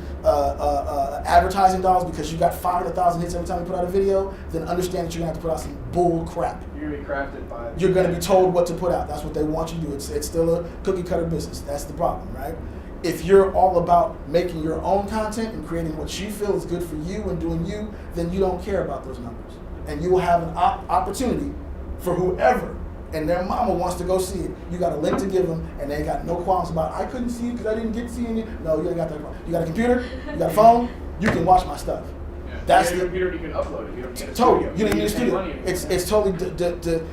advertising dollars because you got 500,000 hits every time you put out a video, then understand that you're going to have to put out some bull crap. You're going to be crafted by... You're going to be told what to put out. That's what they want you to do. It's still a cookie cutter business. That's the problem, right? If you're all about making your own content and creating what you feel is good for you and doing you, then you don't care about those numbers. And you will have an opportunity for whoever and their mama wants to go see it. You got a link to give them, and they ain't got no qualms about, I couldn't see it because I didn't get to see it. No, you ain't got that. You got a computer, you got a phone, you can watch my stuff. Yeah. That's you the computer, you can upload it. You don't need a totally. studio. You don't need a studio. money It's totally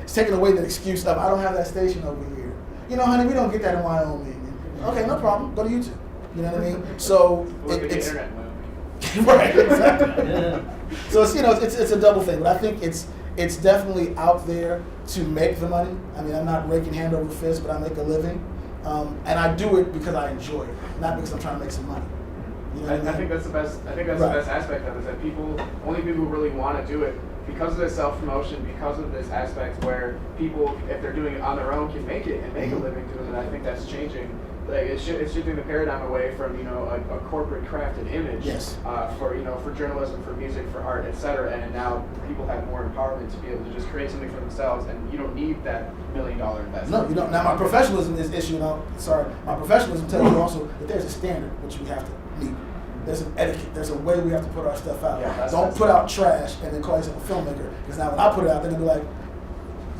it's taking away the excuse of I don't have that station over here. You know, honey, we don't get that in Wyoming. Okay, no problem. Go to YouTube. You know what I mean? So it's internet in Wyoming. right. Exactly. So it's a double thing, but I think it's definitely out there to make the money. I mean, I'm not raking hand over fist, but I make a living, and I do it because I enjoy it, not because I'm trying to make some money. You know I think that's the best. I think that's the best aspect of it. Is that only people who really want to do it because of this self-promotion, because of this aspect where people, if they're doing it on their own, can make it and make a living doing it. I think that's changing. Like it's shifting the paradigm away from a corporate crafted image for journalism, for music, for art, etc. And now people have more empowerment to be able to just create something for themselves, and you don't need that $1 million investment. No, you don't. Now my professionalism is issue. My professionalism tells you also that there's a standard which we have to meet. There's an etiquette. There's a way we have to put our stuff out. Don't put out trash and then call yourself a filmmaker. Because now when I put it out, they're gonna be like,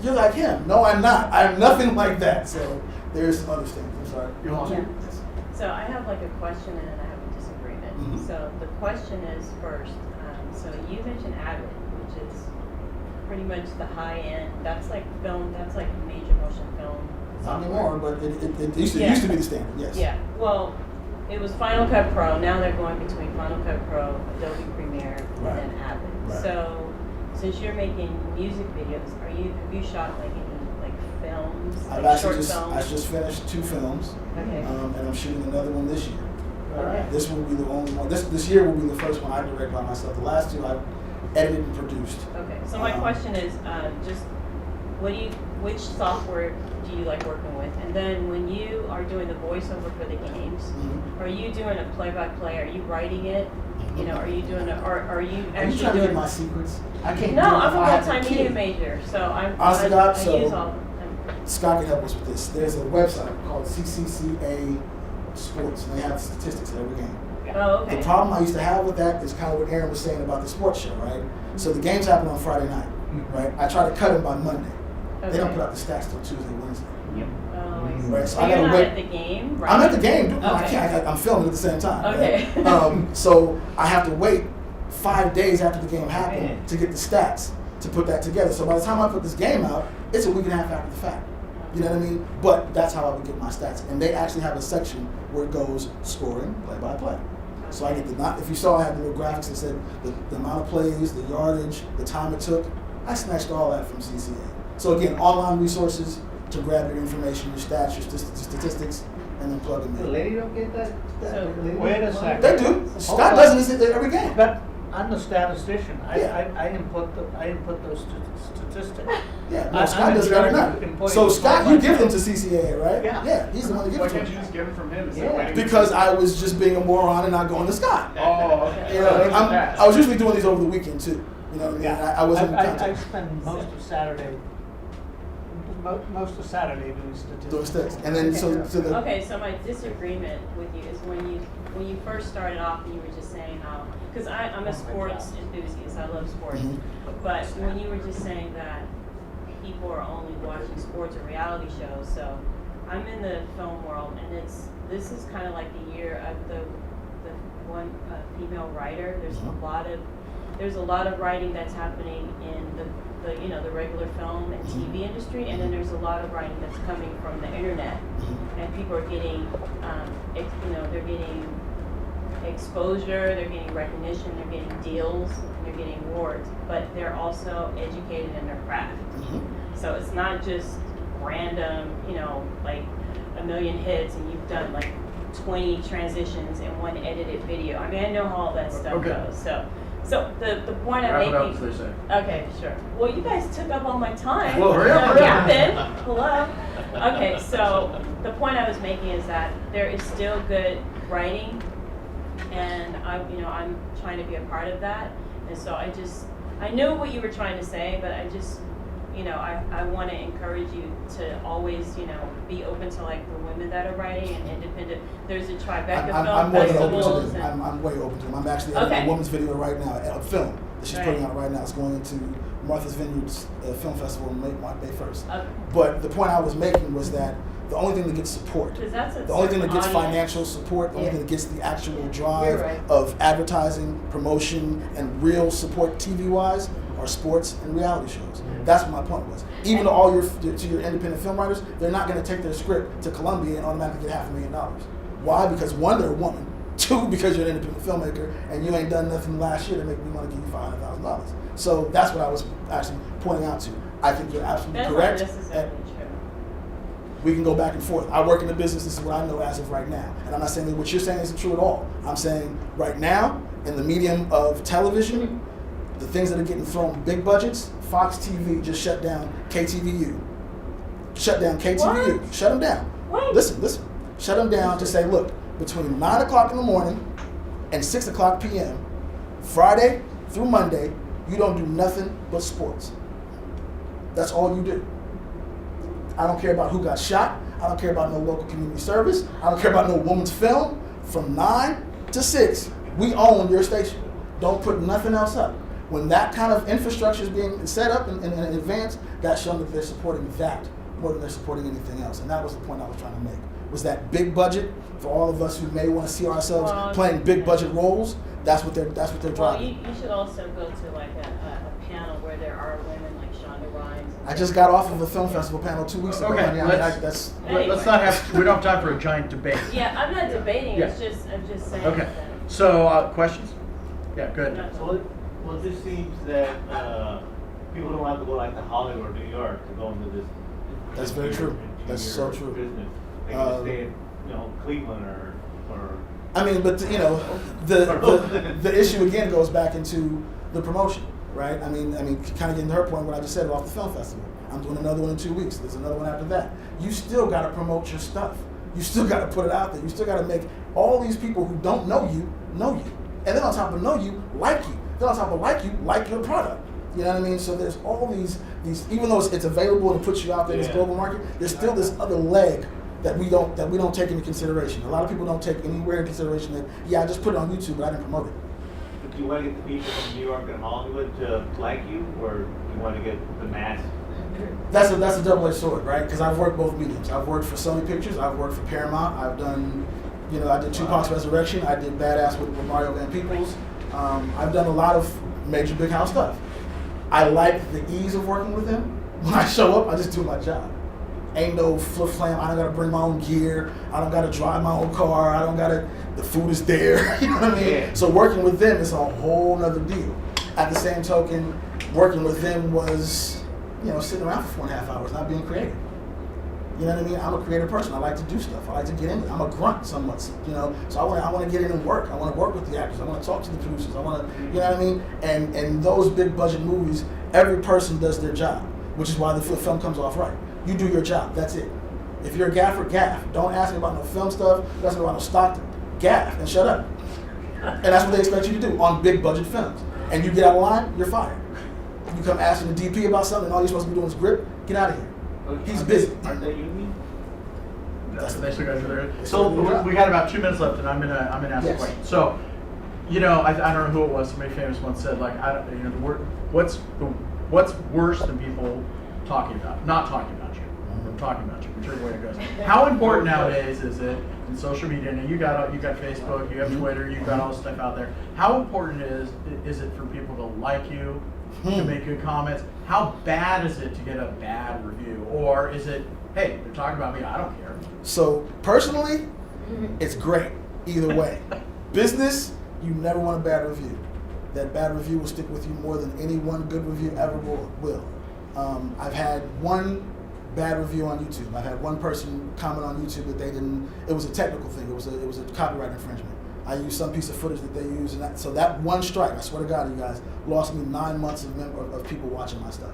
"You're like him." No, I'm not. I'm nothing like that. So there's some other things. I'm sorry. You're on. Yeah. So I have like a question and then I have a disagreement. Mm-hmm. So the question is first, so you mentioned Avid, which is pretty much the high end. That's like film. That's like major motion film. Not anymore, but it used to be the standard. Yes. Yeah. Well, it was Final Cut Pro. Now they're going between Final Cut Pro, Adobe Premiere, and then Avid. Right. So since you're making music videos, have you shot like any films? I've like actually films? I just finished 2 films, Okay. And I'm shooting another one this year. Okay. This will be the only one. This year will be the first one I direct by myself. The last 2 I've edited and produced. Okay. So my question is, just which software do you like working with? And then when you are doing the voiceover for the games, are you doing a play-by-play? Are you writing it? You know, are you doing it, or are you actually Are you trying to get my secrets? I can't. No, do it I'm if a I have full-time to media kid. major, so I use all. Scott can help us with this. There's a website called CCCA Sports, and they have statistics at every game. Oh, okay. The problem I used to have with that is kind of what Aaron was saying about the sports show, right? So the games happen on Friday night, right? I try to cut them by Monday. They don't put out the stats till Tuesday, Wednesday. Yep. Right, so So I you're gotta not wait. at the game, right? I'm at the game. No, I Okay. can't. I'm filming at the same time. Okay. Right? So I have to wait 5 days after the game happened to get the stats to put that together. So by the time I put this game out, it's a week and a half after the fact. You know what I mean? But that's how I would get my stats. And they actually have a section where it goes scoring, play-by-play. So I get if you saw I had the little graphics that said the amount of plays, the yardage, the time it took, I snatched all that from CCA. So again, online resources to grab your information, your stats, your statistics, and then plug them in. The lady don't get that? Wait a second. They do. Scott does it every game. But I'm the statistician. Yeah. I input those statistics. Yeah, no, Scott does it every night. So Scott, you give them to CCA, right? Yeah. He's the one that gives Why them can't to you him. just get them from him instead of waiting? Because I was just being a moron and not going to Scott. Oh, okay. You know, I was usually doing these over the weekend too. You know what I mean? I wasn't in I contact. spend most of Saturday doing statistics. Doing sticks. And then Okay, so my disagreement with you is when you first started off and you were just saying how, because I'm a sports enthusiast, I love sports, but when you were just saying that people are only watching sports or reality shows, so I'm in the film world and this is kind of like the year of the one female writer. There's a lot of there's a lot of writing that's happening in the regular film and TV industry, and then there's a lot of writing that's coming from the internet, and people are getting, they're getting exposure, they're getting recognition, they're getting deals, and they're getting awards, but they're also educated in their craft. So it's not just random, like a million hits and you've done like 20 transitions in one edited video. I mean, I know how all that stuff goes. So the point I'm making. Wrap it up, as they say. Okay, sure. Well, you guys took up all my time. Well, hurry up, hurry up. Yapping. Hello. Okay, so the point I was making is that there is still good writing, and I'm trying to be a part of that. And so I know what you were trying to say, but I want to encourage you to always, be open to like the women that are writing and independent. There's a Tribeca Film Festivals. I'm way open to them. I'm actually editing a woman's video right now, a film that she's putting out right now. It's going into Martha's Vineyard's Film Festival on May 1st. But the point I was making was that the only thing that gets support, the only thing that gets financial support, the only thing that gets the actual drive of advertising, promotion, and real support TV-wise are sports and reality shows. That's what my point was. Even to your independent film writers, they're not going to take their script to Columbia and automatically get $500,000. Why? Because one, they're a woman. Two, because you're an independent filmmaker and you ain't done nothing last year to make me want to give you $500,000. So that's what I was actually pointing out to. I think you're absolutely correct. That's not necessarily true. We can go back and forth. I work in the business. This is what I know as of right now. And I'm not saying that what you're saying isn't true at all. I'm saying right now, in the medium of television, the things that are getting thrown big budgets, Fox TV just shut down KTVU. Shut down KTVU. What? Shut them down. What? Listen. Shut them down to say, look, between 9 o'clock in the morning and 6 o'clock p.m., Friday through Monday, you don't do nothing but sports. That's all you do. I don't care about who got shot. I don't care about no local community service. I don't care about no woman's film. From 9 to 6, we own your station. Don't put nothing else up. When that kind of infrastructure is being set up in advance, that's showing that they're supporting that more than they're supporting anything else. And that was the point I was trying to make. Was that big budget for all of us who may want to see ourselves playing big budget roles? That's what they're driving. Well, you should also go to like a panel where there are women like Shonda Rhimes. I just got off of a film festival panel 2 weeks ago. Okay, let's not have. We don't have time for a giant debate. Yeah, I'm not debating. Yeah. I'm just saying. Okay. So questions? Yeah, good. Well, it just seems that people don't have to go like to Hollywood or New York to go into this. That's very true. That's so true. Business. They can stay in, Cleveland or. I mean, but the issue again goes back into the promotion, right? I mean, kind of getting to her point, what I just said off the film festival. I'm doing another one in 2 weeks. There's another one after that. You still got to promote your stuff. You still got to put it out there. You still got to make all these people who don't know you, and then on top of know you, like you. Then on top of like you, like your product. You know what I mean? So there's all these even though it's available and it puts you out there in this global market, there's still this other leg that we don't take into consideration. A lot of people don't take anywhere in consideration that, I just put it on YouTube, but I didn't promote it. But do you want to get the people from New York and Hollywood to like you, or do you want to get the mass? That's a double-edged sword, right? Because I've worked both mediums. I've worked for Sony Pictures. I've worked for Paramount. I've done, I did Tupac's Resurrection. I did Badass with Mario Van Peebles. I've done a lot of major big house stuff. I like the ease of working with them. When I show up, I just do my job. Ain't no flip-flam. I don't got to bring my own gear. I don't got to drive my own car. I don't got to, the food is there. You know what I mean? Yeah. So working with them is a whole nother deal. At the same token, working with them was, sitting around for 4.5 hours, not being creative. You know what I mean? I'm a creative person. I like to do stuff. I like to get in it. I'm a grunt somewhat, So I want to get in and work. I want to work with the actors. I want to talk to the producers. I want to, you know what I mean? And those big budget movies, every person does their job, which is why the film comes off right. You do your job. That's it. If you're a gaffer, gaff. Don't ask me about no film stuff. Don't ask me about no stock. Gaff and shut up. And that's what they expect you to do on big budget films. And you get out of line, you're fired. You come asking the DP about something and all you're supposed to be doing is grip, get out of here. He's busy. Aren't they union? That's the next thing I do. So we got about 2 minutes left, and I'm gonna ask a question. So, I don't know who it was. Somebody famous once said, like, the word, what's worse than people not talking about you, or talking about you, whichever way it goes. How important nowadays is it in social media. Now you got Facebook, you have Twitter, you've got all this stuff out there. How important is it for people to like you, to make good comments? How bad is it to get a bad review, or is it, hey, they're talking about me, I don't care? So personally, it's great either way. Business, you never want a bad review. That bad review will stick with you more than any one good review ever will. I've had one bad review on YouTube. I've had one person comment on YouTube that they didn't. It was a technical thing. It was a copyright infringement. I used some piece of footage that they used, and so that one strike, I swear to God, you guys, lost me 9 months of people watching my stuff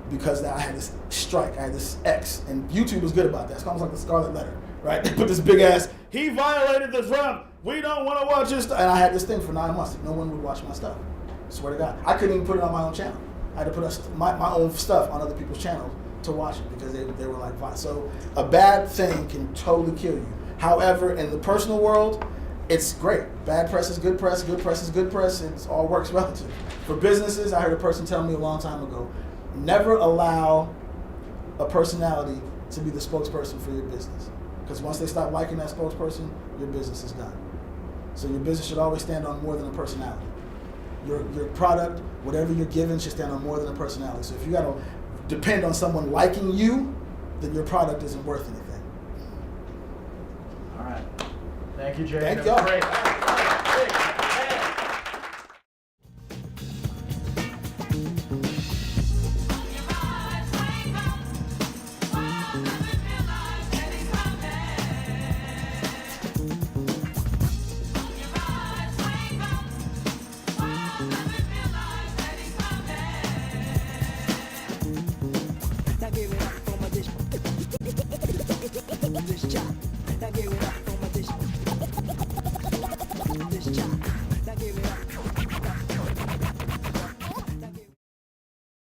because I had this strike. I had this X, and YouTube was good about that. It's almost like the Scarlet Letter, right? They put this big ass. He violated the Trump. We don't want to watch his stuff. And I had this thing for 9 months. No one would watch my stuff. I swear to God, I couldn't even put it on my own channel. I had to put my own stuff on other people's channels to watch it because they were like, so a bad thing can totally kill you. However, in the personal world, it's great. Bad press is good press. Good press is good press. It all works relative. For businesses, I heard a person tell me a long time ago, never allow a personality to be the spokesperson for your business. Because once they stop liking that spokesperson, your business is done. So your business should always stand on more than a personality. Your product, whatever you're giving, should stand on more than a personality. So if you got to depend on someone liking you, then your product isn't worth anything. All right. Thank you, Jay. Thank That was y'all. great. Now give it up for my dish. This chop. Now give it up